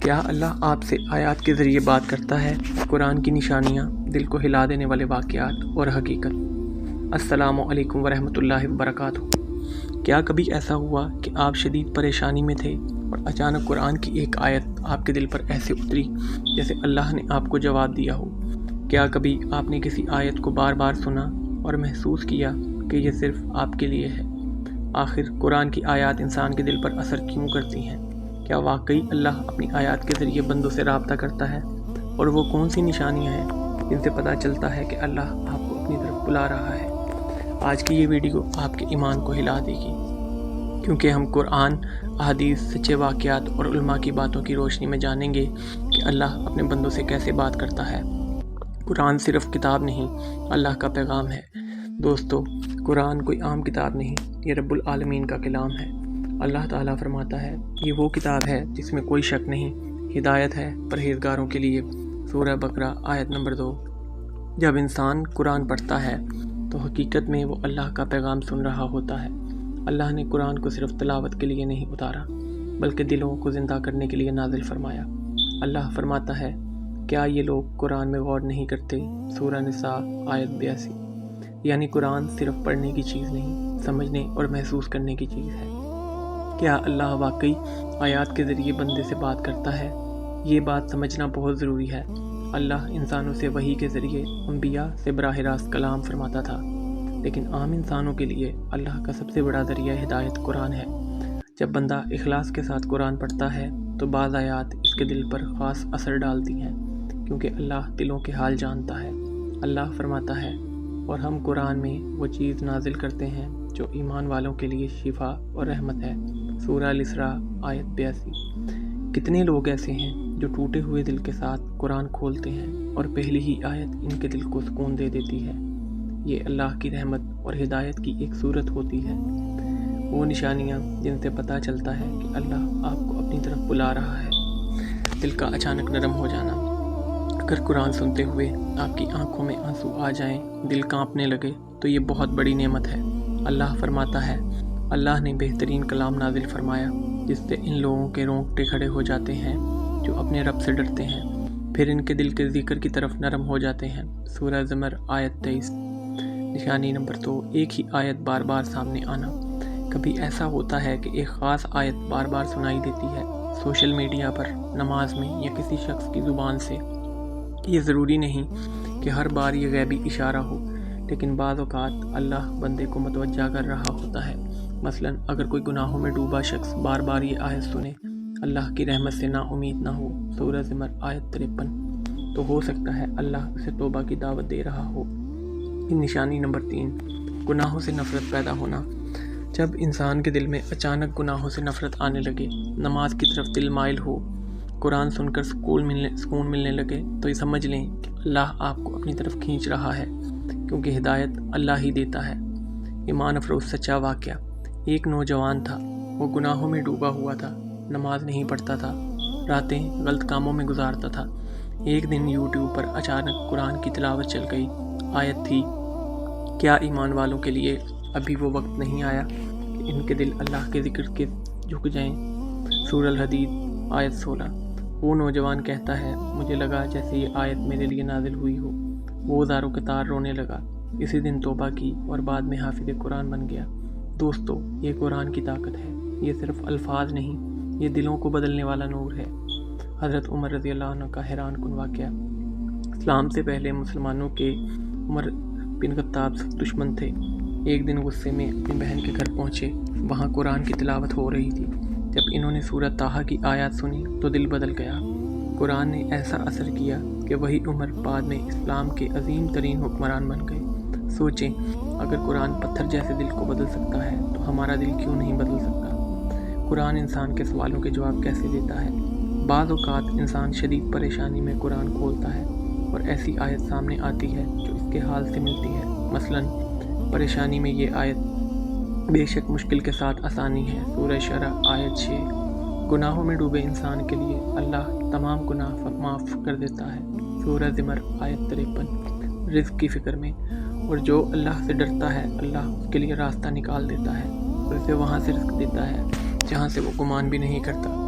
کیا اللہ آپ سے آیات کے ذریعے بات کرتا ہے؟ قرآن کی نشانیاں، دل کو ہلا دینے والے واقعات اور حقیقت۔ السلام علیکم ورحمۃ اللہ وبرکاتہ۔ کیا کبھی ایسا ہوا کہ آپ شدید پریشانی میں تھے اور اچانک قرآن کی ایک آیت آپ کے دل پر ایسے اتری جیسے اللہ نے آپ کو جواب دیا ہو؟ کیا کبھی آپ نے کسی آیت کو بار بار سنا اور محسوس کیا کہ یہ صرف آپ کے لیے ہے؟ آخر قرآن کی آیات انسان کے دل پر اثر کیوں کرتی ہیں؟ کیا واقعی اللہ اپنی آیات کے ذریعے بندوں سے رابطہ کرتا ہے؟ اور وہ کون سی نشانیاں ہیں جن سے پتہ چلتا ہے کہ اللہ آپ کو اپنی طرف بلا رہا ہے؟ آج کی یہ ویڈیو آپ کے ایمان کو ہلا دے گی، کیونکہ ہم قرآن، احادیث، سچے واقعات اور علماء کی باتوں کی روشنی میں جانیں گے کہ اللہ اپنے بندوں سے کیسے بات کرتا ہے۔ قرآن صرف کتاب نہیں، اللہ کا پیغام ہے۔ دوستو، قرآن کوئی عام کتاب نہیں، یہ رب العالمین کا کلام ہے۔ اللہ تعالیٰ فرماتا ہے، یہ وہ کتاب ہے جس میں کوئی شک نہیں، ہدایت ہے پرہیزگاروں کے لیے۔ سورہ بقرہ آیت نمبر 2۔ جب انسان قرآن پڑھتا ہے تو حقیقت میں وہ اللہ کا پیغام سن رہا ہوتا ہے۔ اللہ نے قرآن کو صرف تلاوت کے لیے نہیں اتارا، بلکہ دلوں کو زندہ کرنے کے لیے نازل فرمایا۔ اللہ فرماتا ہے، کیا یہ لوگ قرآن میں غور نہیں کرتے؟ سورہ نساء آیت 82۔ یعنی قرآن صرف پڑھنے کی چیز نہیں، سمجھنے اور محسوس کرنے کی چیز ہے۔ کیا اللہ واقعی آیات کے ذریعے بندے سے بات کرتا ہے؟ یہ بات سمجھنا بہت ضروری ہے۔ اللہ انسانوں سے وحی کے ذریعے انبیاء سے براہ راست کلام فرماتا تھا، لیکن عام انسانوں کے لیے اللہ کا سب سے بڑا ذریعہ ہدایت قرآن ہے۔ جب بندہ اخلاص کے ساتھ قرآن پڑھتا ہے تو بعض آیات اس کے دل پر خاص اثر ڈالتی ہیں، کیونکہ اللہ دلوں کے حال جانتا ہے۔ اللہ فرماتا ہے، اور ہم قرآن میں وہ چیز نازل کرتے ہیں جو ایمان والوں کے لیے شفا اور رحمت ہے۔ سورہ الاسراء آیت 82۔ کتنے لوگ ایسے ہیں جو ٹوٹے ہوئے دل کے ساتھ قرآن کھولتے ہیں اور پہلی ہی آیت ان کے دل کو سکون دے دیتی ہے۔ یہ اللہ کی رحمت اور ہدایت کی ایک صورت ہوتی ہے، وہ نشانیاں جن سے پتہ چلتا ہے کہ اللہ آپ کو اپنی طرف بلا رہا ہے۔ دل کا اچانک نرم ہو جانا۔ اگر قرآن سنتے ہوئے آپ کی آنکھوں میں آنسو آ جائیں، دل کانپنے لگے، تو یہ بہت بڑی نعمت ہے۔ اللہ فرماتا ہے، اللہ نے بہترین کلام نازل فرمایا جس سے ان لوگوں کے رونگٹے کھڑے ہو جاتے ہیں جو اپنے رب سے ڈرتے ہیں، پھر ان کے دل کے ذکر کی طرف نرم ہو جاتے ہیں۔ سورہ زمر آیت 23۔ نشانی نمبر 2، ایک ہی آیت بار بار سامنے آنا۔ کبھی ایسا ہوتا ہے کہ ایک خاص آیت بار بار سنائی دیتی ہے، سوشل میڈیا پر، نماز میں یا کسی شخص کی زبان سے۔ یہ ضروری نہیں کہ ہر بار یہ غیبی اشارہ ہو، لیکن بعض اوقات اللہ بندے کو متوجہ کر رہا ہوتا ہے۔ مثلاً اگر کوئی گناہوں میں ڈوبا شخص بار بار یہ آیت سنے، اللہ کی رحمت سے نا امید نہ ہو، سورہ زمر آیت 53، تو ہو سکتا ہے اللہ اسے توبہ کی دعوت دے رہا ہو۔ نشانی نمبر 3، گناہوں سے نفرت پیدا ہونا۔ جب انسان کے دل میں اچانک گناہوں سے نفرت آنے لگے، نماز کی طرف دل مائل ہو، قرآن سن کر سکون ملنے لگے، تو یہ سمجھ لیں کہ اللہ آپ کو اپنی طرف کھینچ رہا ہے، کیونکہ ہدایت اللہ ہی دیتا ہے۔ ایمان افروز سچا واقعہ۔ ایک نوجوان تھا، وہ گناہوں میں ڈوبا ہوا تھا، نماز نہیں پڑھتا تھا، راتیں غلط کاموں میں گزارتا تھا۔ ایک دن یوٹیوب پر اچانک قرآن کی تلاوت چل گئی۔ آیت تھی، کیا ایمان والوں کے لیے ابھی وہ وقت نہیں آیا کہ ان کے دل اللہ کے ذکر کے جھک جائیں؟ سورہ الحدید آیت 16۔ وہ نوجوان کہتا ہے، مجھے لگا جیسے یہ آیت میرے لیے نازل ہوئی ہو۔ وہ زاروں کے تار رونے لگا، اسی دن توبہ کی اور بعد میں حافظ قرآن بن گیا۔ دوستو، یہ قرآن کی طاقت ہے، یہ صرف الفاظ نہیں، یہ دلوں کو بدلنے والا نور ہے۔ حضرت عمر رضی اللہ عنہ کا حیران کن واقعہ۔ اسلام سے پہلے مسلمانوں کے عمر بن خطاب دشمن تھے۔ ایک دن غصے میں اپنی بہن کے گھر پہنچے، وہاں قرآن کی تلاوت ہو رہی تھی۔ جب انہوں نے سورہ طٰہٰ کی آیات سنی تو دل بدل گیا۔ قرآن نے ایسا اثر کیا کہ وہی عمر بعد میں اسلام کے عظیم ترین حکمران بن گئے۔ سوچیں، اگر قرآن پتھر جیسے دل کو بدل سکتا ہے تو ہمارا دل کیوں نہیں بدل سکتا؟ قرآن انسان کے سوالوں کے جواب کیسے دیتا ہے؟ بعض اوقات انسان شدید پریشانی میں قرآن کھولتا ہے اور ایسی آیت سامنے آتی ہے جو اس کے حال سے ملتی ہے۔ مثلاً پریشانی میں یہ آیت، بے شک مشکل کے ساتھ آسانی ہے، سورہ شرح آیت 6۔ گناہوں میں ڈوبے انسان کے لیے اللہ تمام گناہ معاف کر دیتا ہے، سورہ زمر آیت 53۔ رزق کی فکر میں، اور جو اللہ سے ڈرتا ہے اللہ اس کے لیے راستہ نکال دیتا ہے اور اسے وہاں سے رزق دیتا ہے جہاں سے وہ گمان بھی نہیں کرتا،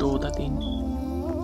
2-3।